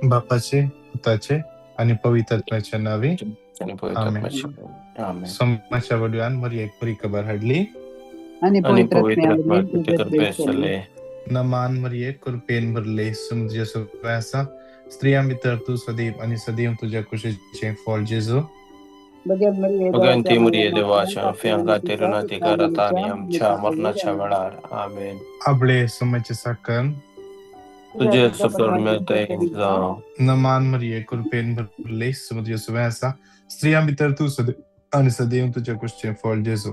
बापाचे, पुताचे आणि पवित्र आत्म्याच्या नावे आणि पवित्र आमेन. आत्म्याची आमेन. समाच्या वडव्यान मरी एक परी कबर हडली आणि पवित्र आत्मा तुझे कृपेसले नमान मरी एक कुरपेन भरले समुद्र सुवासा स्त्रिया मित्र तू सदैव आणि सदैव तुझ्या कुशीचे फळ जेजू भगवंती मुरिये देवाच्या फियांगा तेरुनाती करत आणि आमच्या मरणाच्या वेळार आमेन. आपले समाचे साकन तुझे सुपर मिळते जाऊ नमान मरी एक कुरपेन भरले समुद्र सुवासा स्त्रिया मित्र तू सदैव आणि सदैव तुझ्या कुशीचे फळ जेजू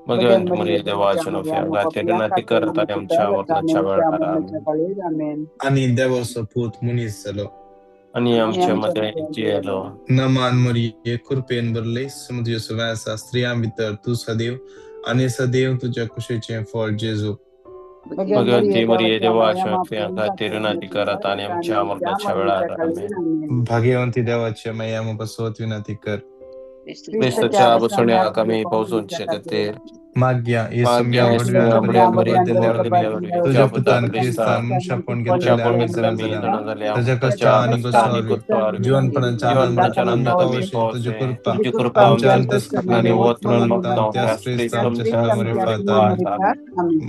भगवंती मुरिये देवाच्या फियांगा तेरुनाती करत आणि आमच्या मरणाच्या वेळार आमेन. आणि देवाचा पूत मुनीस झालो आणि आमच्या मध्ये जियलो नमान मरी एक कुरपेन भरले समुद्र सुवासा स्त्रिया मित्र तू सदैव आणि सदैव तुझ्या कुशीचे फळ जेजू भगवंती मुरिये देवाच्या फियांगा तेरुनाती करत आणि आमच्या मरणाच्या वेळार आमेन. भाग्यवंती देवाच्या मैयाम बसवत विनंती कर क्रिस्तच्या बसवण्या कमी पोहोचून शकते माग्या माग्या येसुम्या येसुया भडव्यान बड्यान बरी बरी दिल्यावर तुझ्या पुतान ख्रिस्तान शापून घेतलेल्या शापून आम्ही घेतलेल्या जण मी झाल्या जण झाल्या त्याच्या कष्ट त्याच्या आणि कष्ट आणि गुस्सावी कृत्यावर जीवनपणाच्या आनंदात जीवनपणाच्या आम्ही आनंदात मी पावशे तुझी पोहोचले कृपा तुझी कृपा आमच्या आमच्या अंतस्करणाने अंतस्करणाने ओतून ओतून मगता बघतो त्याच त्यास ख्रिस्त ख्रिस्त आमच्या आमच्या जन्मामध्ये जन्मामध्ये फातात पाहतात.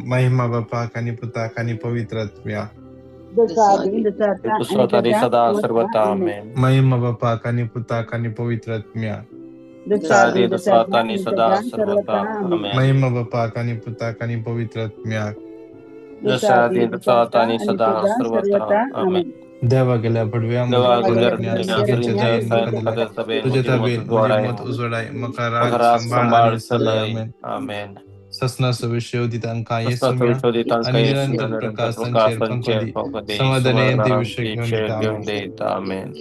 महिमा बापाक आणि पुताक आणि पवित्र आत्म्या स्वतः सदा सर्वता आमेन. महिमा बापाक आणि पुताक आणि पवित्र आत्म्या साधी स्वतः आणि सदा सर्वता आमेन. महिमा बापाक आणि पुताक आणि पवित्र आत्म्या साधी स्वतः आणि सदा सर्वता आमेन. देवा गेल्या भडव्या देवा मधुर सगळ्यांच्या गुजर येण मुकदला सभेन तुझ्या ताबेल म्हणजे जोडाय मत उजडाय मका राज मखराज सांभाळ संभाळ आणि सलय चलय आमेन आमेन. ससना सविष्य उदितांका कृष्णाचा येसुम्या विश्वदितांका आणि येसू निरंतर निरंतर प्रकाश प्रकाश संचेर संचय पंकोदी पंकदी समाधाने ते सुवर्ण विषय घेऊन विषय येता घेऊन आमेन देत आमेन.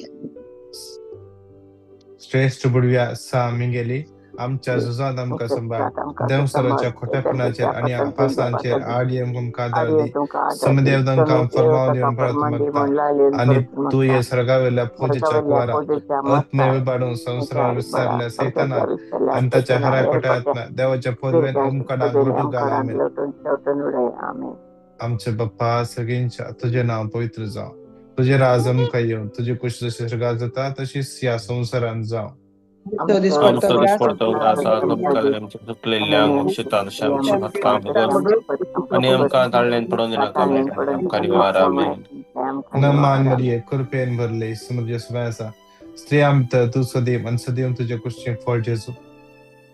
श्रेष्ठ बुडव्या सामी गेली आमच्या झुजात आमका संभाळ देवसराच्या खोट्यापणाचेर आणि आपासांचेर आड येम कादाळदी समदेवतांका फरमाव दिवन परत मागता आणि तू ये सर्गावेल्या पूजेच्या कुवारा आत्मेव बाडून संसारावर विस्तारल्या सैतानात आणि त्याच्या हराय खोट्यात देवाच्या पदवेन अमकाडा लोटू घाल आमेन आमचे बाप्पा सगळ्यांच्या तुझे नाव पवित्र जाव तुझे राज अमका येऊन तुझी कुश जशी सर्गात जाता तशीच या संसारात जाव आमचा दुष्पडतो ग्रासा आमच्या चुकलेल्या मोक्षितांश आमची भक्ता बघत आणि आमका ताळण्यात पडून दिना कामे आमका निवार आमेन. न मान मरिये कृपेन भरले समुद्र स्वयासा स्त्रियाम तू सदैव आणि सदैव तुझ्या कुशचे फळ जेजू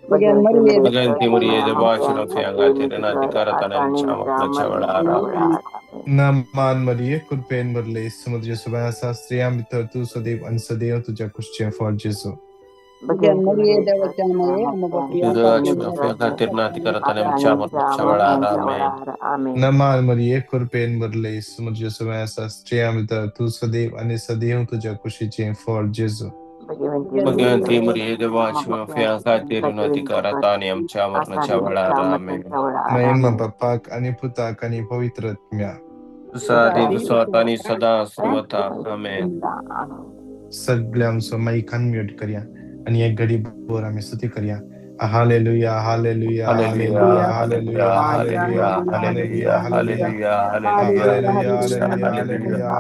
भगवंती मुरिये देवाच्या फियांगा तेरुनाती करत आणि आमच्या मरणाच्या वेळार आमेन. न मान मरिये कृपेन भरले समुद्र स्वयासा स्त्रियाम तू सदैव आणि सदैव तुझ्या कुशचे फळ जेजू फियांगा तेरुनाती करत आणि आमच्या मरणाच्या वेळार आमेन. न मान मरिये कृपेन भरले समुद्र स्वयासा स्त्रियाम तू सदैव आणि सदैव तुझ्या कुशीचे फळ जेजू भगवंती मुरिये देवाच्या फियांगा तेरुनाती करत आणि आमच्या मरणाच्या वेळार आमेन. महिमा बापाक आणि पुताक आणि पवित्र आत्म्या साधी स्वतः आणि सदा सर्वता आमेन. सगळे आमचं माईक अनम्यूट करूया आणि एक घडी बोर आम्ही स्तुती करूया hallelujah hallelujah hallelujah hallelujah hallelujah hallelujah hallelujah hallelujah hallelujah hallelujah hallelujah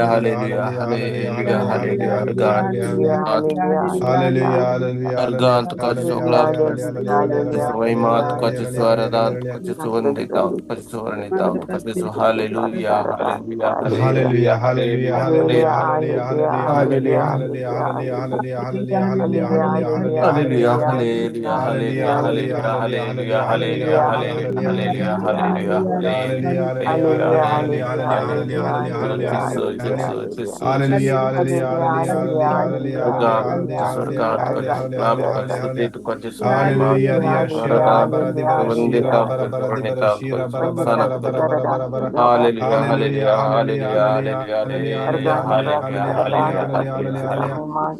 hallelujah hallelujah hallelujah hallelujah hallelujah hallelujah hallelujah अर्गात हालेलुया हालेलुया अर्गात तुकाची सोगलात तुकाची महिमा तुकाची स्वरदान तुकाची सुवंदिता तुकाची सुवर्णिता तुकाची hallelujah hallelujah hallelujah Hallelujah, hallelujah, hallelujah, hallelujah, hallelujah, hallelujah, hallelujah, hallelujah, hallelujah, hallelujah, hallelujah, Hallelujah, hallelujah, hallelujah, hallelujah, hallelujah, hallelujah, hallelujah, hallelujah, hallelujah, hallelujah, hallelujah, hallelujah, hallelujah, hallelujah, hallelujah, hallelujah, hallelujah, Jesus, hallelujah, Jesus, Jesus. hallelujah, hallelujah, God, hallelujah, स्वर्गात तुझी महिमा, तुझी स्तुती, तुझी महिमा, hallelujah, तुझी Ria Shira bara वरदान, bara di bara shira Vandita, bara bara di bara वर्णिता, shira bara bara सना, bara bara bara bara bara Hallelujah, hallelujah, hallelujah, hallelujah, hallelujah, hallelujah, hallelujah, hallelujah, hallelujah, hallelujah, hallelujah, hallelujah, hallelujah, hallelujah, hallelujah, hallelujah, hallelujah, hallelujah. hallelujah.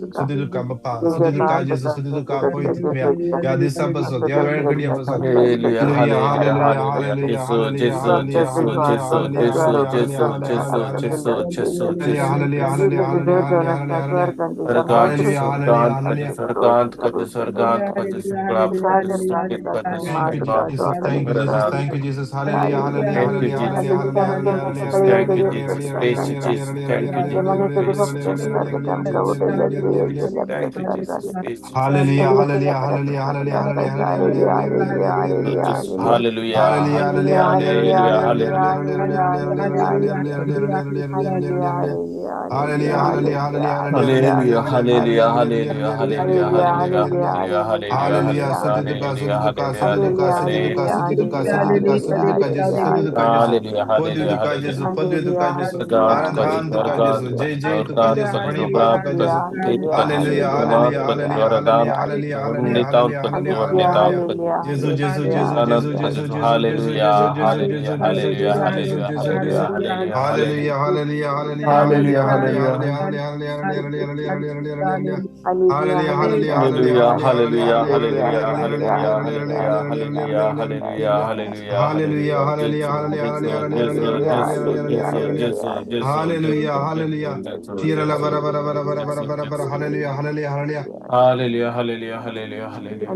Sudiduka Bapa, Sudiduka Jesus, Sudiduka तुम्ही या दिवसापासून या वेळ घडीपासून Hallelujah, hallelujah hallelujah, hallelujah hallelujah. Hallelujah Jesus, hallelujah Jesus, hallelujah Jesus, hallelujah Jesus, hallelujah Jesus, hallelujah Jesus, hallelujah Jesus, hallelujah Jesus, Jesus, hallelujah Jesus. Hallelujah hallelujah hallelujah hallelujah स्वर्गांत hallelujah कधी hallelujah स्वर्गांत कधी hallelujah स्वर्गांत कधी स्वर्गांत कधी स्वर्गांत कधी संकेत कधी Thank you, स्वर्गांत Jesus. Thank you, Jesus. स्वर्गांत Thank you, Jesus. Hallelujah, hallelujah, Thank you, hallelujah, Jesus. hallelujah, Thank hallelujah, you, hallelujah, Jesus. hallelujah, Thank you, hallelujah, Jesus. hallelujah, Praise you, hallelujah, Jesus. hallelujah, Thank you, hallelujah, Jesus. hallelujah, Praise you, hallelujah, Jesus. hallelujah, Thank you, hallelujah, Jesus. hallelujah, Thank you, hallelujah, Jesus. hallelujah. Thank you, Jesus. Praise you, Jesus. Hallelujah, hallelujah, hallelujah, hallelujah, hallelujah, hallelujah, hallelujah, hallelujah, So hallelujah, just hallelujah. hallelujah, Hallelujah, hallelujah, hallelujah, hallelujah, hallelujah, hallelujah, hallelujah. hallelujah, hallelujah, hallelujah, hallelujah, hallelujah, hallelujah. Hallelujah, hallelujah, hallelujah, Hallelujah, hallelujah, hallelujah, hallelujah, hallelujah, hallelujah, hallelujah, hallelujah, hallelujah. hallelujah, hallelujah, Hallelujah. hallelujah, Sadiduka, hallelujah, Sadiduka, hallelujah, Sadiduka, Sadiduka, hallelujah. Sadiduka, Sadiduka, Sadiduka, Jesus, Sadiduka, Jesus. Hallelujah, hallelujah, Podviduka, Jesus, hallelujah. Podviduka, Jesus. Sargant kadi, Aradhantuka, sargant Jesus. Jai, kadi, Jai, Tuka, sargant Jesus. kadi, Pranipad, sargant Tuka, kadi, Jesus. sargant kadi, Hallelujah, sargant hallelujah, kadi, hallelujah, sargant hallelujah, kadi, hallelujah, hallelujah, sargant hallelujah, kadi, hallelujah, hallelujah, sargant hallelujah. kadi. Jesus, Jesus, Jesus, Nitanant Jesus, kadi. Jesus, Jesus, Jesus, Hallelujah, Jesus, Jesus, hallelujah, Jesus, Jesus, hallelujah, Jesus, Jesus, hallelujah, Jesus, hallelujah, Jesus. hallelujah, hallelujah. Hallelujah, hallelujah, hallelujah, hallelujah, Hallelujah, hallelujah, hallelujah. hallelujah, hallelujah, hallelujah, hallelujah, hallelujah. Hallelujah, hallelujah, hallelujah, Hallelujah, hallelujah, hallelujah, hallelujah, hallelujah, hallelujah, hallelujah, hallelujah, hallelujah, hallelujah, hallelujah. hallelujah, hallelujah, Hallelujah, hallelujah. hallelujah, Jesus, hallelujah, Jesus, hallelujah, Jesus, hallelujah, Jesus, hallelujah, Jesus, hallelujah. Jesus, Jesus, Hallelujah, Jesus, hallelujah. Jesus, Tira la bara Jesus, bara bara bara bara Jesus, bara bara. Jesus. Hallelujah, hallelujah, hallelujah. Hallelujah, hallelujah, hallelujah, hallelujah.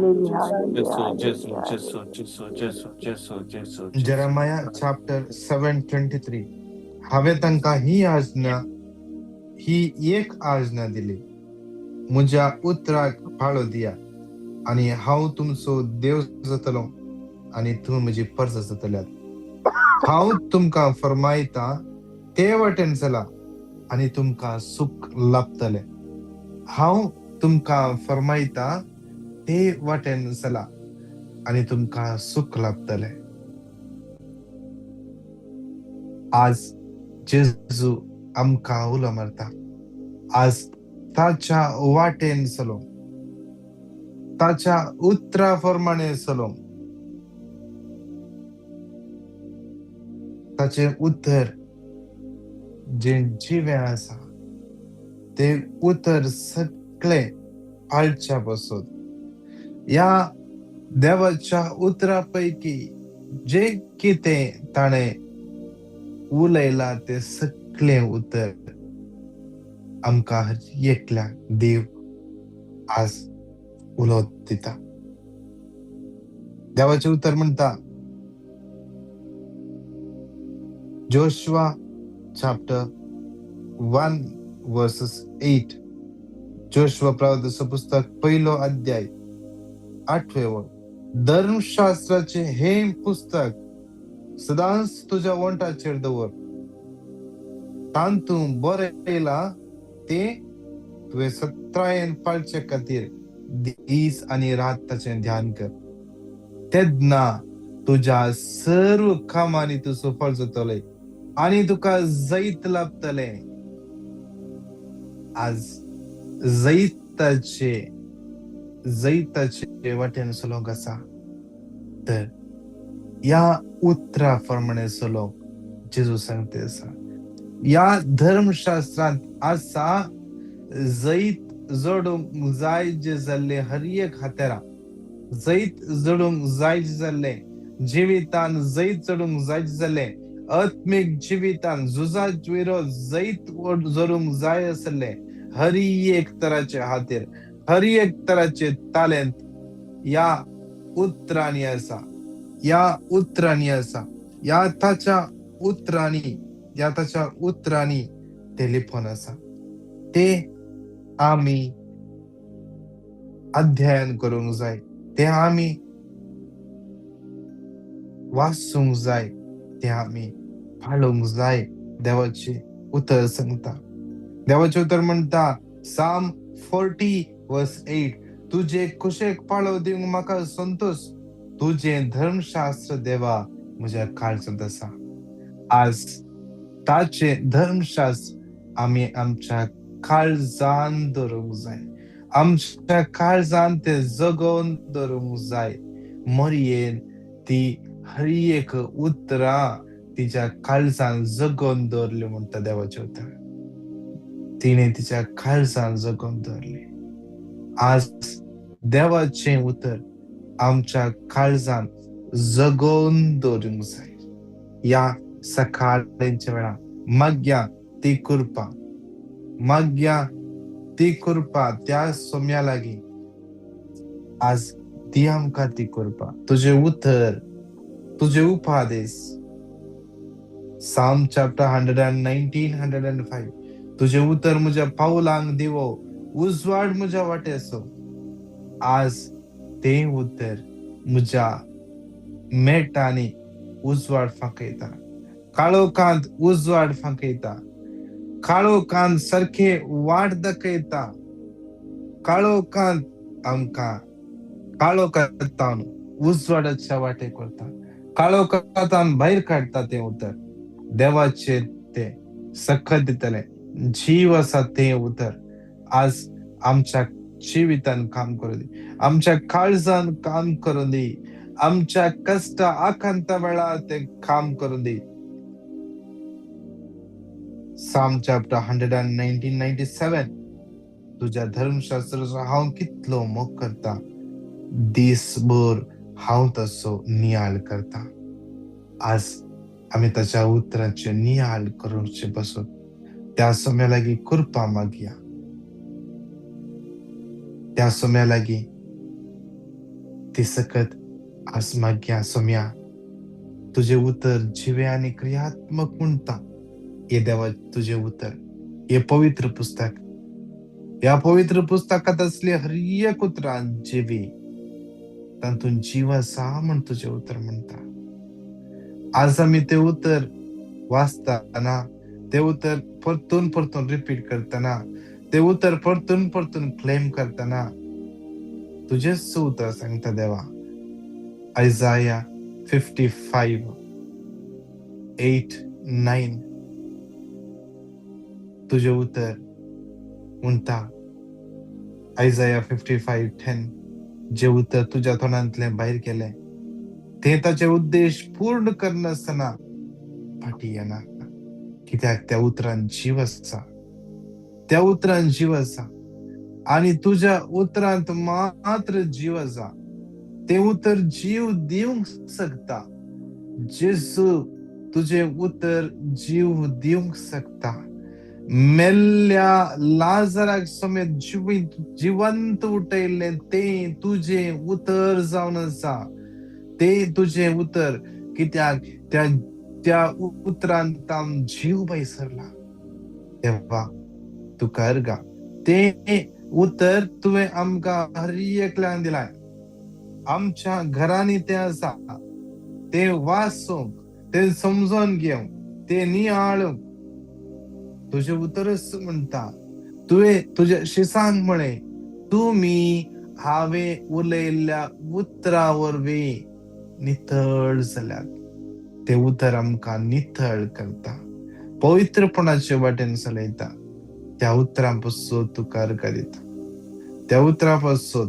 Jesus, Jesus, Jesus, Jesus, Jesus, Jesus, Jesus, Jesus. Jeremiah chapter 7:23. हांवें तांकां ही एक आज्ञा दिली, म्हज्या उतराक पाळो दिया, आनी हांव तुमचो देव जातलों, आनी तुमी म्हजी परज जातल्यात. हांव तुमकां फरमायता ते वटेन चला, आनी तुमकां सुख लाभतलें. हांव तुमकां फरमायता ते वटेन चला, आनी तुमकां सुख लाभतलें. आज जेजू आमकां उलो मारता. आज ताच्या वाटेन चलो, ताच्या उतरा प्रमाणे चलो. ताचे उतर जे जिवे आसा ते उतर सगळे पाळच्या पासून या देवाच्या उतरापैकी जे कितें ताणें उलयला ते सगळे उतर आमकां एकल्याक देव आज उलो दिता. देवाचे उतर म्हणटा Joshua chapter 1 verses 8. जोशुआ प्रवादीचं पुस्तक 1 अध्याय 8 वचन. धर्मशास्त्राचे हे पुस्तक सदांच तुझ्या वंटाचेर दवर. तांतूं बरयला ते तुवें सत्रायेन पाळचे खातीर दीस आनी रात ताचें ध्यान कर. तेन्ना तुझ्या सर्व कामांनी तूं सफळ जातलें आनी तुका जैत लाभतलें. आज जैताचे वाटेन चलोंक आसा तर या उतरा प्रमाणे चलोंक जेजू सांगते आसा. या धर्मशास्त्रांत आसा जैत जोडूंक जाय जे जाल्ले हर एक हातेरां, जैत जोडूंक जाय जाल्ले जिवितान, जैत जोडूंक जाय जाल्ले आत्मीक जिवितान, झुजाच विरोध जैत जोडूंक जाय आसले हर एक तराचे हातेर, हर एक तराचे तालेंत या उतरांनी आसा. या उतरांनी आसा. या ताच्या उतरांनी ते लिपोवन आसा. ते आमी अध्ययन करूंक जाय, ते आमी वाचूंक जाय, ते आमी पाळूंक जाय. देवाचे उतर सांगता. देवाचे उतर म्हणटा Psalm 40 verse 8. तुझे कुशेक पाळो दिवंक म्हाका संतोष. तुझे धर्मशास्त्र देवा म्हज्या काळजांत आसा. आज ताचे धर्मशास्त्र आमी आमच्या काळजांत दवरूंक जाय. आमच्या काळजांत ते जगोवन दवरूंक जाय. मरियेन ती हर एक उतरां तिच्या काळजांत जगोवन दवरली म्हणटा देवाचे उतर. तिने तिच्या काळजांत जगोवन दवरली. आज देवाचे उतर आमच्या काळजान जगोवन दवरूंक जाय. या सकाळच्या वेळा मागया ती कृपा, मागया ती कृपा त्या सोम्या लागी आज ती आमकां ती कृपा. तुझे उतर, तुझे उपदेश. Psalm chapter 119, 105. तुझे उतर म्हज्या पावलांक दिवो, उजवाड म्हज्या वाटेचो. आज ते उतर म्हज्या मेटांनी उजवाड फांकयता. काळोखांत उजवाड फांकयता. काळोखांत सारखे वाट दाखयता. काळोखांत आमकां काळोखांतान उजवाडाच्या वाटेक व्हरता. काळोखांतान भायर काडटा तें उतर. देवाचे ते सखत दितले. जीव आसा ते उतर आज आमच्या जिवितान काम करू दी. आमच्या काळजान काम करून दी. आमच्या कष्ट आकांत वेळा ते काम करून दी. Psalm chapter 119, 97. तुझ्या धर्मशास्त्राचो हांव कितलो मोग करता. दिसभर हांव तसो नियाळ करता. आज आम्ही त्याच्या उतराचे नियाळ करूचे बसून त्या सोम्या लागी कृपा मागया. त्या सोम्या लागी ती सकत आज मागया. सोम्या, तुझे उतर जिवे आणि क्रियात्मक म्हणता. हे देवा तुझे उतर, हे पवित्र पुस्तक, या पवित्र पुस्तकात असले हर एक उतरां जिवे तातून जीव आसा म्हण तुझे उतर म्हणता. आज आम्ही ते उतर वाचताना, ते उतर परतून परतून रिपीट करताना, ते उतर परतून परतून क्लेम करताना तुझेच उतर सांगता देवा. Isaiah 55, 8, 9. तुझे उतर म्हणता. Isaiah 55, 10. जे उतर तुझ्या तोंडांतले भायर केले ते ताचे उद्देश पूर्ण करनासतना फाटी येना. कित्याक त्या उतरान जीव आसा. त्या उतरान जीव आसा आणि तुझ्या उतरांत मात्र जीव आसा. ते उतर जीव दिवंक शकता. जेजू तुझे उतर जीव दिवंक शकता. मेल्ल्या लाजराक समेत जिवंत उठयले ते तुझे उतर जावन आसा. ते तुझे उतर कित्याक त्या उतरांत जीव बैसरला. देवा तुका अर्गा. ते उतर तुवें आमकां हर एकल्याक दिलाय. आमच्या घरांनी ते आसा. ते वाचूंक, ते समजून घेवंक, ते नियाळूंक तुझे उतरच म्हणता. तुवें तुझ्या शिसांक म्हणे तुम्ही हांवें उलयल्ल्या उतरा वरवीं नितळ जाल्यात. ते उतर आमकां नितळ करता, पवित्रपणाचे वाटेन चलयता. त्या उतरां पासून तुका अर्घ दिता. त्या उतरां पासून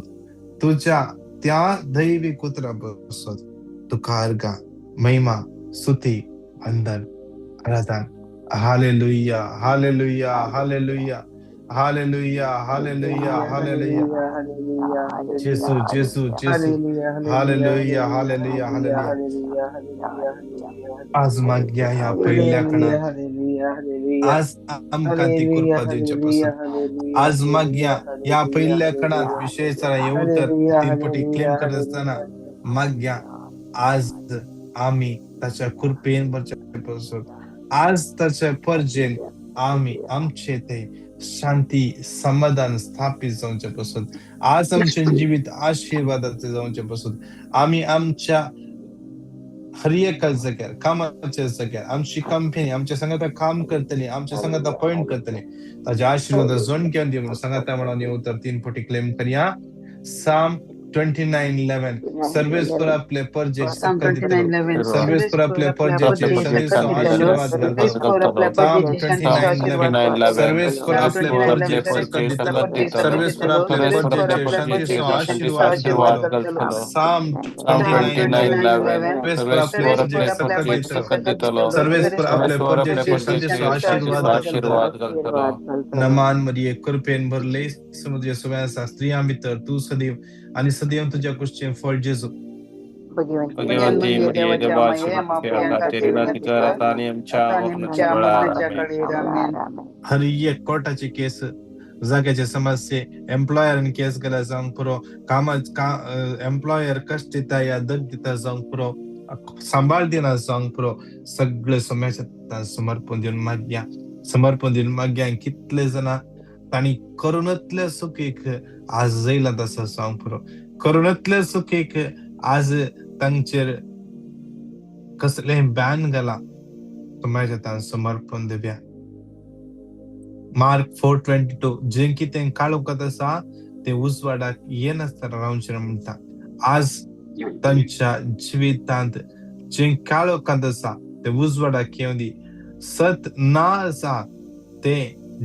तुझ्या त्या दैवीक उतरां पासून तुका अर्घ, महिमा, स्तुती, वंदन, आराधन. Hallelujah, hallelujah, hallelujah, hallelujah, hallelujah, hallelujah. जेसू, जेसू, जेसू. Hallelujah, hallelujah, hallelujah. आज मागया ह्या पहिल्या कणात आज आमकां ती कृपा दिवचे पासून. आज मागया या पहिल्या कणात विशेषतः हे उतर 3 पटी क्लेम करत असताना मागया आज आम्ही त्याच्या कृपेन बरचे पासून, आज त्याच्या पर्जेन आम्ही आमचे ते शांती समाधान स्थापित जावचे पासून, आज आमचे जीवित आशीर्वादाचे जावचे पासून, आम्ही आमच्या हर एका जाग्यार कामाच्या जाग्यार आमची कंपनी आमच्या संगत काम करतली, आमच्या संगत अपॉइंट करतली, ताजे आशीर्वाद जोड घेवन दी म्हणून संगत म्हणून उतर 3 पटी क्लेम करया. Psalm 29:11. सर्वेस पर आपले परजे सकत दितलो. सर्वेस पर आपले परजे संदेशो आशीर्वाद घालतलो. Psalm 29:11. सर्वेस पर आपले परजे सकत दितलो. सर्वेस पर आपले परजे संदेशो आशीर्वाद घालतलो. Psalm 29:11. सर्वेस पर आपले परजे सकत दितलो. सर्वेस पर आपले परजे संदेशो आशीर्वाद घालतलो. नमान मरिये कृपेन भरले समुद्र सुव्या शास्त्रियां भितर तू सदैव आणि सदैव तुझ्या कुशीचे फळ जेजू. भगवंती मरिये देवाची माते खातीर विनंती कर आता आणि आमच्या मरणाच्या वेळार आमेन. हर एक कोर्टाचे केस जाग्याचे समस्ये एम्प्लॉयर आणि केस गेला जाऊन पुरो एम्प्लॉयर कष्ट दिता या दग दिता जाऊन पुरो सांभाळ दिना जाऊन पुरो सगळे समस्या समर्पण देऊन माग्या कितले जण ताणी करुणातल्या सुखीक आज जायला तसं जाऊन पुरो करुणातल्या सुखीक आज तांचेर कसले बॅन गेला समाजात समर्पण दिव्या. मार्क 4:22 जे कितें काळोखात आसा ते उजवाडाक येनासतना रावचें म्हणटा. आज तांच्या जिवितांत जे काळोखात आसा ते उजवाडाक येवं दी. सत ना आसा ते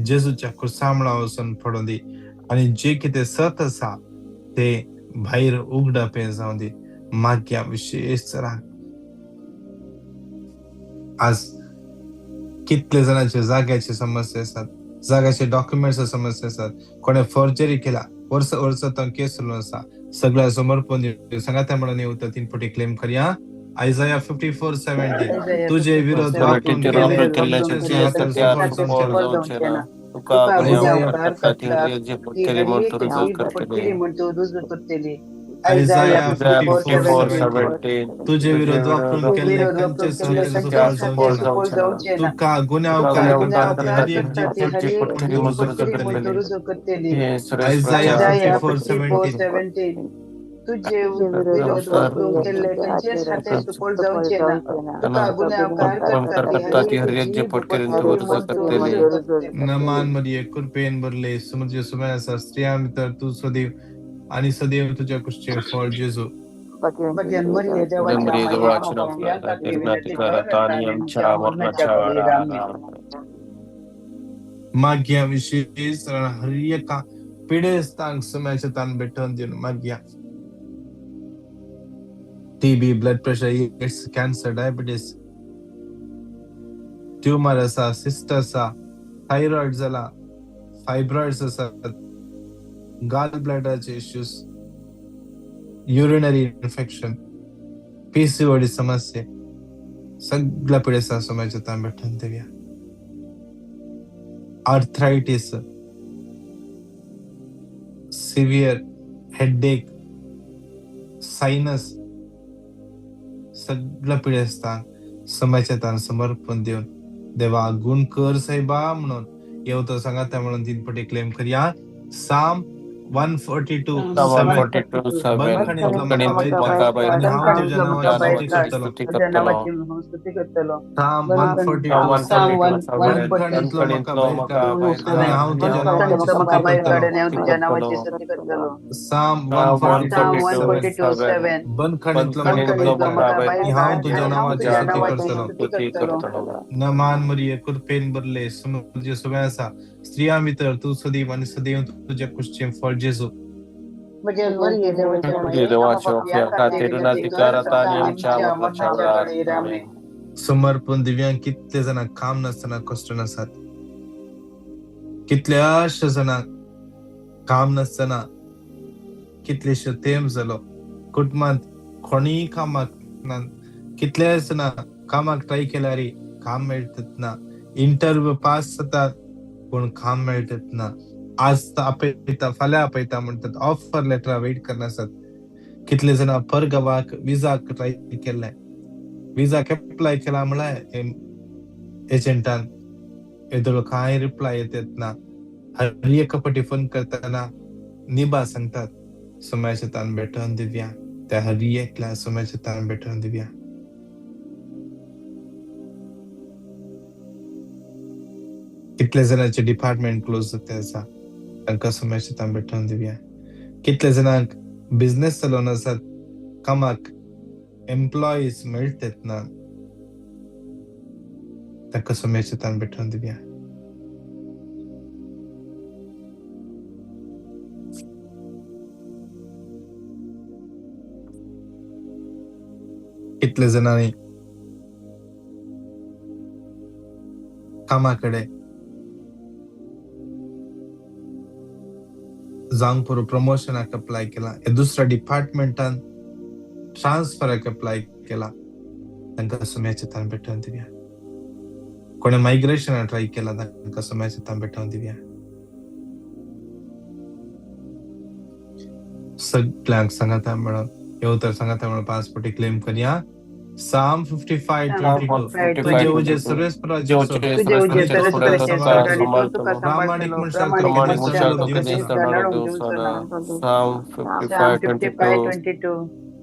जेजूच्या क्रुसामळा वचून पडों दी आणि जे कितें सत आसा ते भायर उगडापे जावं दी. माग्या विशेष आज कितले जणांचे जाग्याचे समस्या असतात, जाग्याचे डॉक्युमेंट्स समस्या असतात, कोणे फॉर्जरी केला वर्ष तो केस सुरू आसा सगळ्या समर्पण सांगा म्हणून येऊ 3 पटी क्लेम करूया. आयझाया 54:17 तुझे विरोध वापरून तुका आयझाया 54:17 तुझे विरोध वापरून केले कंचे तुका गुन्ह्यावकार हर एक जी रुजू करतली. आयझाया 54:17 तुझे विरोध वापरून केले कंचे हाते सुपोळ जाऊचे ना. तुका गुन्ह्यावकार करताती हर एक जे नमान मरिये कृपेन भरले समुद्र सुमायासा स्त्रिया मित्र तू सदैव आणि सदैव तुझ्या कुशीचे फळ जेजू. माग्या विशेष हर एका पिढेस्तांक समाजाचे ताण भेटून देऊन माग्या. TB, blood pressure, AIDS, cancer, diabetes, tumour असा, सिस्ट असा, थायरॉइड झाला, फायब्रॉइड्स असतात, गाल ब्लॅडरचे इश्यूज, युरिनरी इन्फेक्शन, पीसीओडी समस्या सगळ्या पिढ्याचा समाजाच्या ताण भेटून देऊया. आर्थरायटिस, सिव्हिअर हेडेक, सायनस सगळ्या पिढ्याचा समाजाच्या ताण समर्पण देऊन देवा गुण कर साहेबा म्हणून येवतो सांगा त्या म्हणून 3 पटी क्लेम करूया. साम 142 नमान मरिये कृपेन भरले समुद्र सुमायासा स्त्रिया मित्र तू सदैव आणि सदैव तुझ्या कुशीचे फळ जेजू. समर्पण दिव्यांग कितले जण काम नसताना कष्ट नसतात, कितल्याशा जणांक काम नसताना कितलेशे तेंप झालो कुटुंबात कोणी कामाक ना, कितल्या जणां कामाक ट्राय केल्यार काम मेळटत ना, इंटरव्यू पास जातात पण काम मेळटत ना. आज आपयता फाल्यां आपयता म्हणतात ऑफर लेटर वेट करनासतात. कितले जण परगावाक विजाक ट्राय केल्ले, विजाक अप्लाय केला म्हळ्यार एजंटान येदोळ कांय रिप्लाय येतात ना. हर एक पटी फोन करताना निभा सांगतात समाजाचे ताण भेटून दिव्या. त्या हर एकल्या समाजाचे ताण भेटून दिव्या. कितले जणांचे डिपार्टमेंट क्लोज जाते आसा तांकां समाजाचे ताण भेटून दिव्या. कितले जणांक बिझनेस चलोवन आसात कामाक एम्प्लॉईज मेळटत ना तांकां समाजाचे ताण भेटून दिव्या. कितले जणांनी कामाकडे जांग पुरो प्रमोशनाक अप्लाय केला दुसऱ्या डिपार्टमेंटान ट्रान्सफराक अप्लाय केला तांकां सुम्याचे तान भेटोवन दिवया. कोणे मायग्रेशना ट्राय केला तांकां सुम्याचे तान भेटोवन दिवया. सगळ्यांक सांगाता मेळोन येवतर सांगाता मेळोन पासपोर्ट क्लेम करया. Psalm 55:22 तुझे उजे सर्वेस्पराचे प्रामाणिक मनशाक प्रामाणिक तुका मनशाक दिवचो तुका ना. नडोवंक दिवचो ना. Psalm 55:22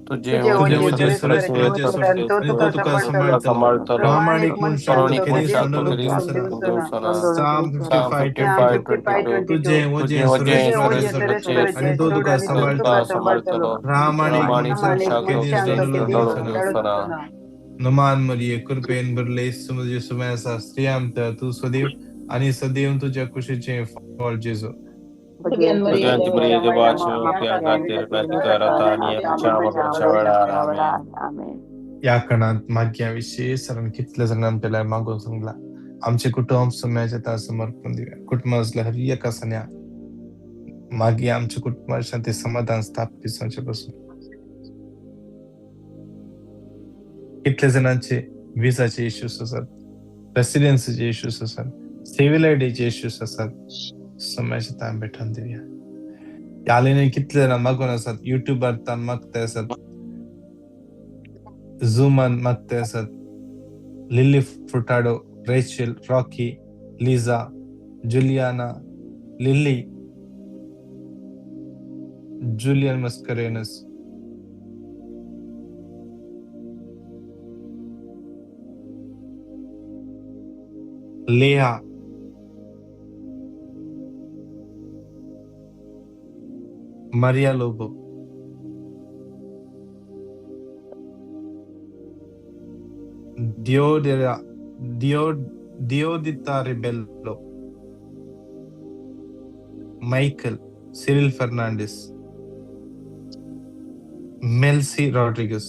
तुझे तुझे तुझे वंजे उजे सर्वेस्पराचे सर्वेस्पराचे तो तुका सांभाळतलो. सांभाळतलो. प्रामाणिक मनशाक प्रामाणिक तुका मनशाक कधीच तुका नडोवंक दिवचो दिवचो ना. Psalm Psalm 55:22 तुझे 55:22 वजे तुझे वजे सर्वेस्पराचे आणि तो तुका तो तुका सांभाळतलो. सांभाळतलो. प्रामाणिक प्रामाणिक मनशाक मनशाक केदीस तुका नडोवंक कधीच दिवचो नडोवंक ना. दिवचो ना. नमान मरिये कृपेन भरले सुमजे सुमेसा स्त्रियांत तू सदैव आणि सदैव तुझ्या कुशीचे फळ जेजू. सगळ्यांची बरी देवाची उपया खातीर मेत्तर आता आणि आमच्या वगरच्या वेळार आमेन. या काळात माग्याविषयी सरण कितले जणांना त्याला मागून सांगला आमचे कुटुंब सुम्याचे ता समर्पण दिव्या कुटुंबातल्या हर एका सण्या मागे आमच्या कुटुंबात शांती समाधान स्थापित संचपासून कितले जणांचे विसाचे इश्यूज असतात रेसिडेन्सीचे इश्यूज असतात सिव्हिल आयडीचे इश्यूज असतात सुम्याचे तान भेटून दिव्या यालेने कितले जण मागून असतात युट्यूबर तान मागते असतात झूमन मागते असतात Lily Furtado Rachel Rocky Liza Juliana Lily Julian Mascarenhas Leah Maria Lobo Diodita Rebello Michael Cyril Fernandez Melcy Rodriguez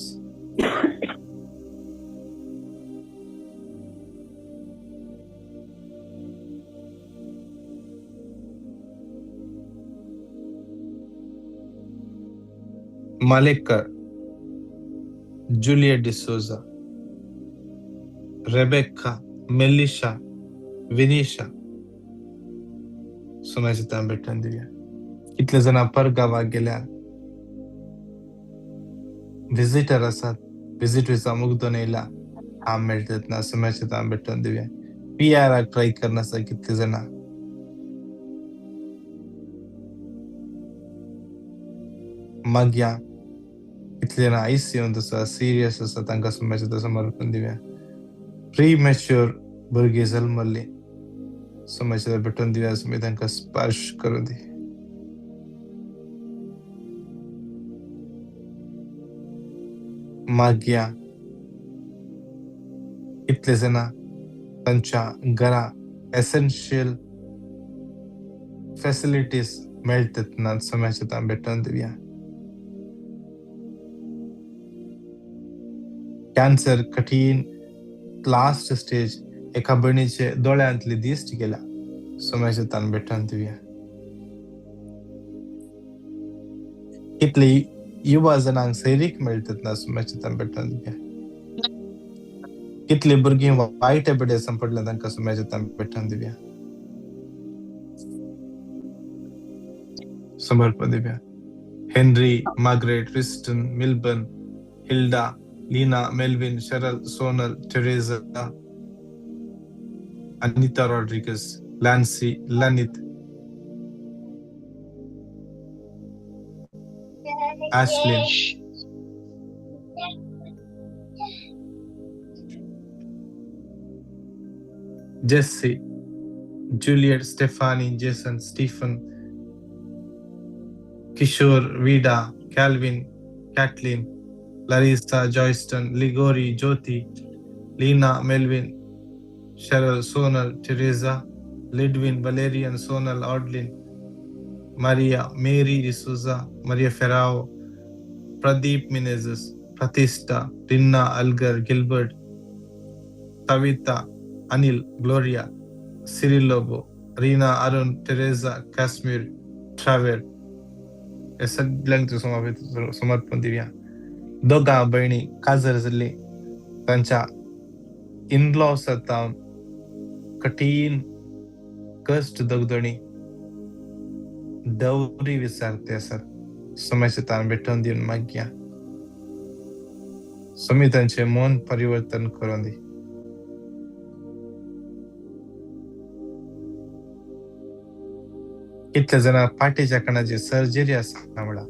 Malekar Juliet D'Souza Rebecca Melisha Vinisha सुम्याचे तान भेटून दिव्या कितले जण परगावा गेल्या व्हिजिटर असतात व्हिजिट विसा मुग्धून येला काम मिळतात ना सुम्याचे तान भेटून दिव्या PR ट्राय करण्याचा कितले जण माग्या कितले जण ICU तसा सिरियस असता तांकां सुम्याचे तसं समर्पण दिव्या प्री मॅच्युअर भुरगीं जल्मल्ली सुम्याचे भेटून दिव्या सुमी तांकां स्पर्श करून दी माग्या कितले जण तांच्या घरा एसेन्शियल फॅसिलिटीज मेळटात ना सुम्याचे तान भेटून दिव्या कॅन्सर कठीण लास्ट स्टेज एका भयणीचे दोळ्यांतली दिश्ट गेला सुम्याचे तान भेटून दिव्या कितले युवा जनांक सैरीक मेळटात ना सुम्याचे तान भेटून दिव्या कितले भुरगीं वायट हॅबिटे संपडले तांकां सुम्याचे तान भेटून दिव्या समर्पण दिव्या Henry Margaret Kristen Milburn Hilda Leena Melvin Sheryl Sonal Teresa Anita Rodrigues Lancy लनित Ashlyn Jesse Juliet Stephanie Jason Stephen Kishore Vida Calvin Kathleen Larissa Joyston Ligori Jyoti Lena Melvin Cheryl Sonal Teresa Lidwin Valerian Sonal Audlin Maria Mary D'Souza Maria Ferrao Pradeep Menezes Pratista Rinna Algar Gilbert Tavita Anil Gloria Cyril Lobo Rina Arun Teresa Kashmir Traver हे सगळ्यांक तुझ्या समर्पण दिवया. दोघा बहिणी काजर जाल्ली तांच्या इनलॉस जावन कठीण कष्ट दगदणी दौरी विचारते असत समस्या ताण भेटून दिवन मागया. समी तांचे मन परिवर्तन करून दी. कितल्या जाणां पाठीच्या कणाची सर्जरी आसा म्हणा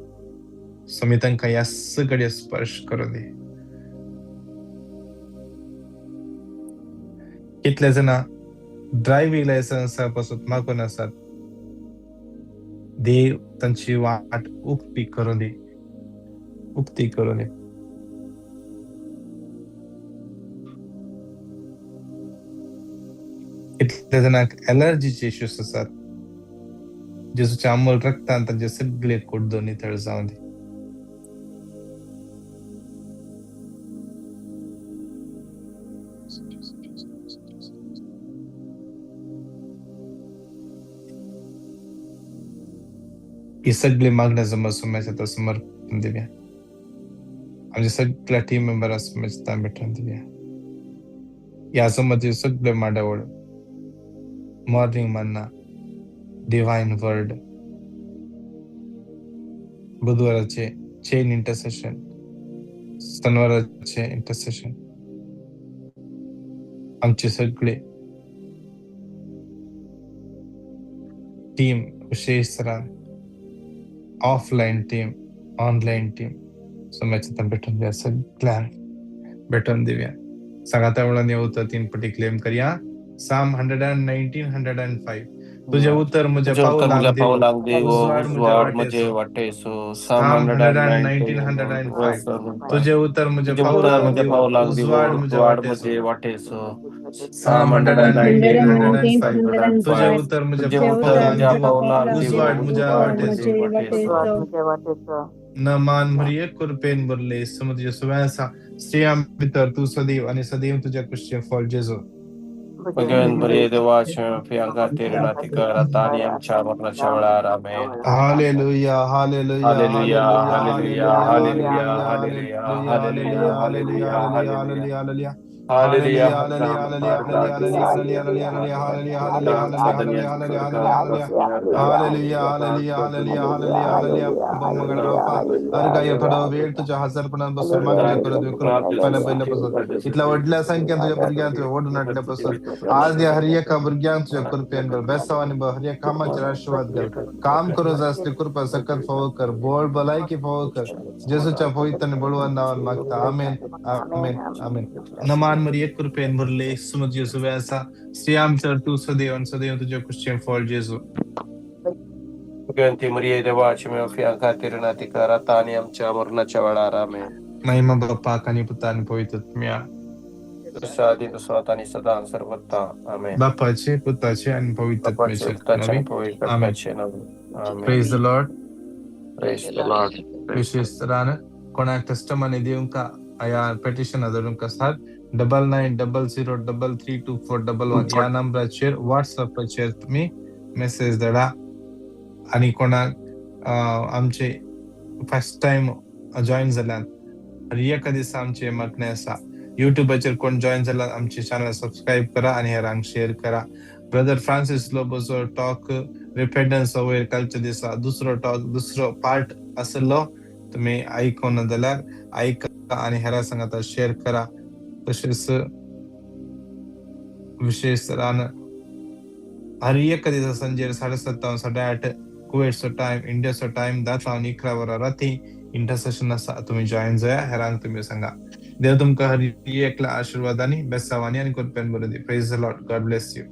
समी तांकां ह्या सगळ्या स्पर्श करून दी. कितल्या जाणां ड्रायव्हिंग लायसन्सा पासून मागून आसात देव तांची वाट उक्ती करून दी. उक्ती करून दी. कितल्या जाणांक एलर्जीचे इश्यूज आसात जेजूच्या अमोल रक्तान तांचे सगळे कुड्डो नितळ जावन दी. ही सगळी मागण्या जमा समस्या समर्पण दिव्या. आमच्या सगळ्या टीम मेंबरांना समस्या भेटून दिव्या. या समस्ये सगळे माडावळ मॉर्निंग मन्ना, डिवाइन वर्ड, बुधवाराचे चेन इंटरसेशन, शनिवाराचे इंटरसेशन, आमचे सगळे टीम विशेष सरान ऑफलाईन टीम, ऑनलाईन टीम समस्या भेटून द्या. सगळ्यांक भेटून दिव्या. सांगा त्या वेळा होतं 3 पटी क्लेम करूया. साम 119, 105 तुझे उत्तर मुझे पावलांक देव उजवाड म्हजे वाटेसो. साम 119, 105 तुझे उत्तर मुझे पावलांक देव उजवाड म्हजे वाटेसो. साम 119, 105 तुझे उत्तर मुझे पावलांक उजवाड मुझे वाटेसो. न मान मरिये कुरपेन बरले समुद्र सुवासा श्रीयाम भितर तू सदैव आणि सदैव तुझ्या कुशचे फळ Jeju. Again, Maria de Washer, Fianga Tiranatika, Rataniam Chamarna Chavara, Amen. Hallelujah, hallelujah, Hallelujah, hallelujah, hallelujah, hallelujah, hallelujah, hallelujah, hallelujah. Hallelujah, तुझ्या हजारपणापासून मागण्या करत इथल्या वडल्या संख्या तुझ्या भुरग्यांत ओढून आणल्यापासून आज या हर एका भुरग्यांक तुझ्या कृपेन बेसाव आणि हर एक कामाचे आशीर्वाद कर. काम करू असली कृपा सकत फावो कर. बोल भलायकी फावो कर. जेसूच्या पवित्र आणि बळवान नावान मागता. आमेन, आमेन, आमेन. नमान मरिये कृपेन भरले सुमत येसू व्यासा श्रीयाम चर तू सदैव आणि सदैव तुझ्या कुशचे फळ जेजू. Ganti Maria de Washer, Fianga Tiranatika, Rataniam Chamarna Chavara, Amen. महिमा बाप्पा आणि पुत्र आणि पवित्र आत्म्या. Sadi to Satani Sadan Sarvata, Amen. बाप्पाचे पुत्राचे आणि पवित्र आत्म्याचे. Amen. Praise the Lord. Praise the Lord. विशेष रान कोणा टेस्टमनी देऊन का या पेटिशन धरून कसतात 9900332411 या नंबराचेर व्हॉट्सअपचेर तुम्ही मेसेज धाडा. आणि कोणाक आमचे फर्स्ट टाइम जॉईन जाल्यात एका दिसा आमचे मागणे आसा युट्यूबाचेर कोण जॉईन जाल्यात आमचे चॅनल सबस्क्राईब करा आणि हेरांक शेअर करा. ब्रदर फ्रांसिस लोबोचो टॉक रिपेंडन्स वयर कालच्या दिसा दुसरो पार्ट आसलो. तुम्ही आयकून जाल्यार ऐका आणि हेरा सांगात शेअर करा. तसेच विशेष रान हर एका दिसा संजे 7:30 8:30 कुवेटचो टाइम, इंडियाचो टाइम 10 वरां राती इंटरसेशन आसा. तुम्ही जॉईन जाया. हेरांक तुम्ही सांगा. देव तुमकां हर एकल्या आशीर्वादांनी बेसावांनी आणि कृपेन बरें दी. Praise the Lord. God bless you.